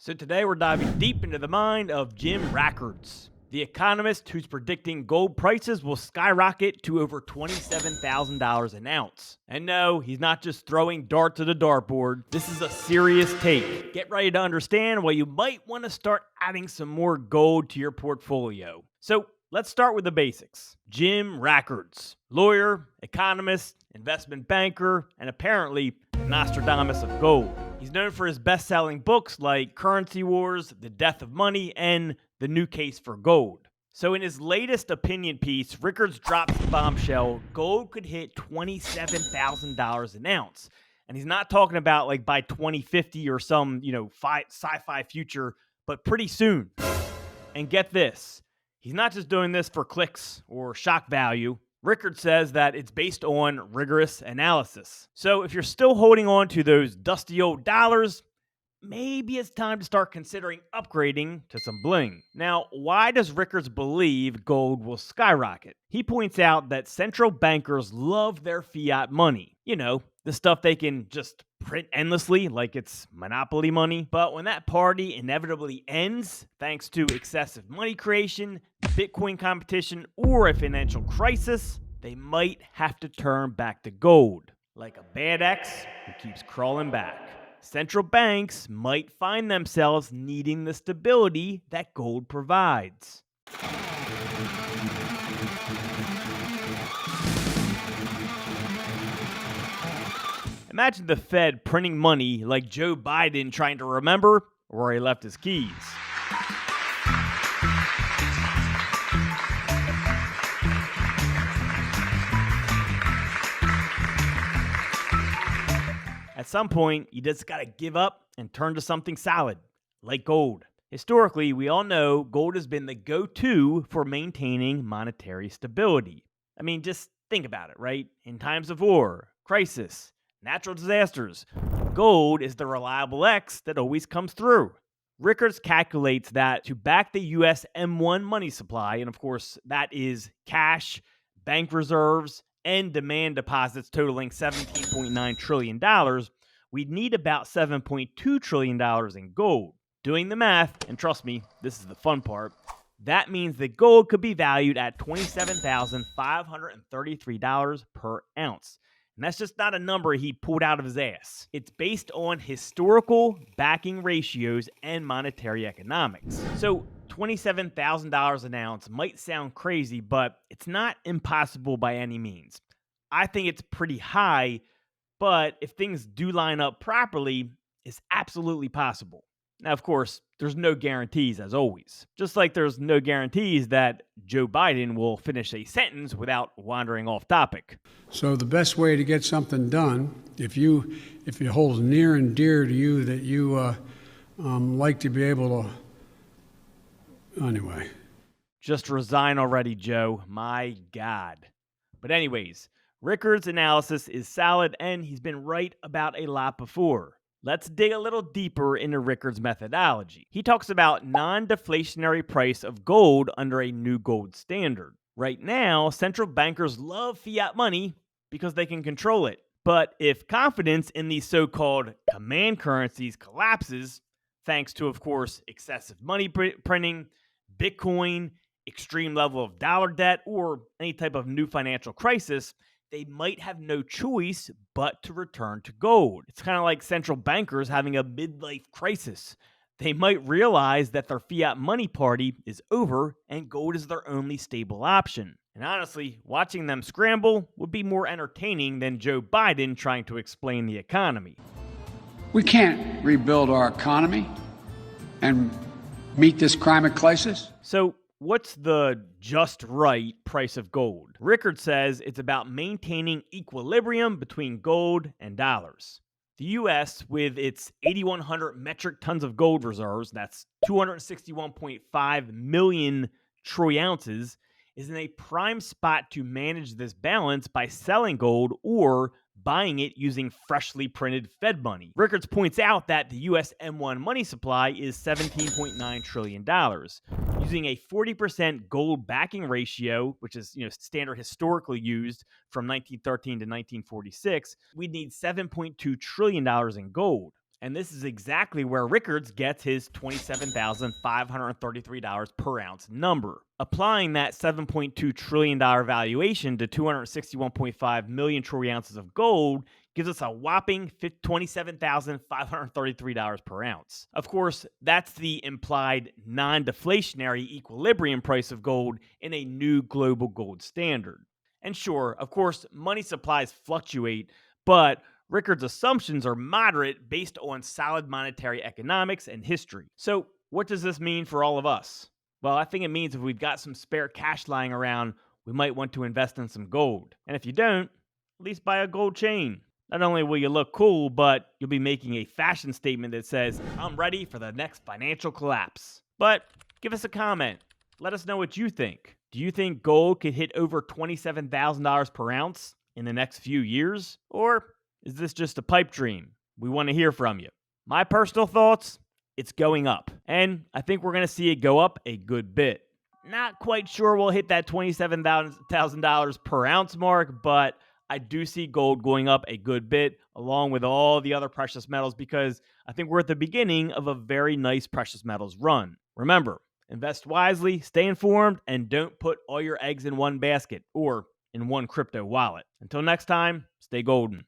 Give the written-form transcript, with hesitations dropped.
So today we're diving deep into the mind of Jim Rackards, the economist who's predicting gold prices will skyrocket to over $27,000 an ounce. And no, he's not just throwing darts at a dartboard. This is a serious take. Get ready to understand why you might want to start adding some more gold to your portfolio. So let's start with the basics. Jim Rackards, lawyer, economist, investment banker, and apparently Nostradamus of gold. He's known for his best-selling books like Currency Wars, The Death of Money, and The New Case for Gold. So in his latest opinion piece, Rickards drops the bombshell, gold could hit $27,000 an ounce. And he's not talking about like by 2050 or some, sci-fi future, but pretty soon. And get this, he's not just doing this for clicks or shock value. Rickards says that it's based on rigorous analysis. So if you're still holding on to those dusty old dollars, maybe it's time to start considering upgrading to some bling. Now, why does Rickards believe gold will skyrocket? He points out that central bankers love their fiat money. You know, the stuff they can just print endlessly like it's monopoly money. But when that party inevitably ends, thanks to excessive money creation, Bitcoin competition, or a financial crisis, they might have to turn back to gold, like a bad ex who keeps crawling back. Central banks might find themselves needing the stability that gold provides. Imagine the Fed printing money like Joe Biden trying to remember where he left his keys. At some point, you just gotta give up and turn to something solid, like gold. Historically, we all know gold has been the go-to for maintaining monetary stability. I mean, just think about it, right? In times of war, crisis, natural disasters, gold is the reliable X that always comes through. Rickards calculates that to back the US M1 money supply, and of course, that is cash, bank reserves, and demand deposits totaling $17.9 trillion, we'd need about $7.2 trillion in gold. Doing the math, and trust me, this is the fun part, that means that gold could be valued at $27,533 per ounce. And that's just not a number he pulled out of his ass. It's based on historical backing ratios and monetary economics. So $27,000 an ounce might sound crazy, but it's not impossible by any means. I think it's pretty high, but if things do line up properly, it's absolutely possible. Now, of course, there's no guarantees as always. Just like there's no guarantees that Joe Biden will finish a sentence without wandering off topic. So the best way to get something done, if it holds near and dear to you that you like to be able to, anyway. Just resign already, Joe. My God. But anyways, Rickards' analysis is solid and he's been right about a lot before. Let's dig a little deeper into Rickards' methodology. He talks about non-deflationary price of gold under a new gold standard. Right now, central bankers love fiat money because they can control it. But if confidence in these so-called command currencies collapses, thanks to, of course, excessive money printing, Bitcoin, extreme level of dollar debt, or any type of new financial crisis, they might have no choice but to return to gold. It's kind of like central bankers having a midlife crisis. They might realize that their fiat money party is over and gold is their only stable option. And honestly, watching them scramble would be more entertaining than Joe Biden trying to explain the economy. We can't rebuild our economy and meet this climate crisis. So, what's the just right price of gold? Rickards says it's about maintaining equilibrium between gold and dollars. The U.S., with its 8,100 metric tons of gold reserves, that's 261.5 million troy ounces, is in a prime spot to manage this balance by selling gold or buying it using freshly printed Fed money. Rickards points out that the US M1 money supply is $17.9 trillion. Using a 40% gold backing ratio, which is standard historically used from 1913 to 1946, we'd need $7.2 trillion in gold. And this is exactly where Rickards gets his $27,533 per ounce number. Applying that $7.2 trillion valuation to 261.5 million troy ounces of gold gives us a whopping $27,533 per ounce. Of course, that's the implied non-deflationary equilibrium price of gold in a new global gold standard. And sure, of course, money supplies fluctuate, but Rickards' assumptions are moderate based on solid monetary economics and history. So, what does this mean for all of us? Well, I think it means if we've got some spare cash lying around, we might want to invest in some gold. And if you don't, at least buy a gold chain. Not only will you look cool, but you'll be making a fashion statement that says, I'm ready for the next financial collapse. But give us a comment. Let us know what you think. Do you think gold could hit over $27,000 per ounce in the next few years? Or is this just a pipe dream? We want to hear from you. My personal thoughts, it's going up. And I think we're going to see it go up a good bit. Not quite sure we'll hit that $27,000 per ounce mark, but I do see gold going up a good bit along with all the other precious metals because I think we're at the beginning of a very nice precious metals run. Remember, invest wisely, stay informed, and don't put all your eggs in one basket or in one crypto wallet. Until next time, stay golden.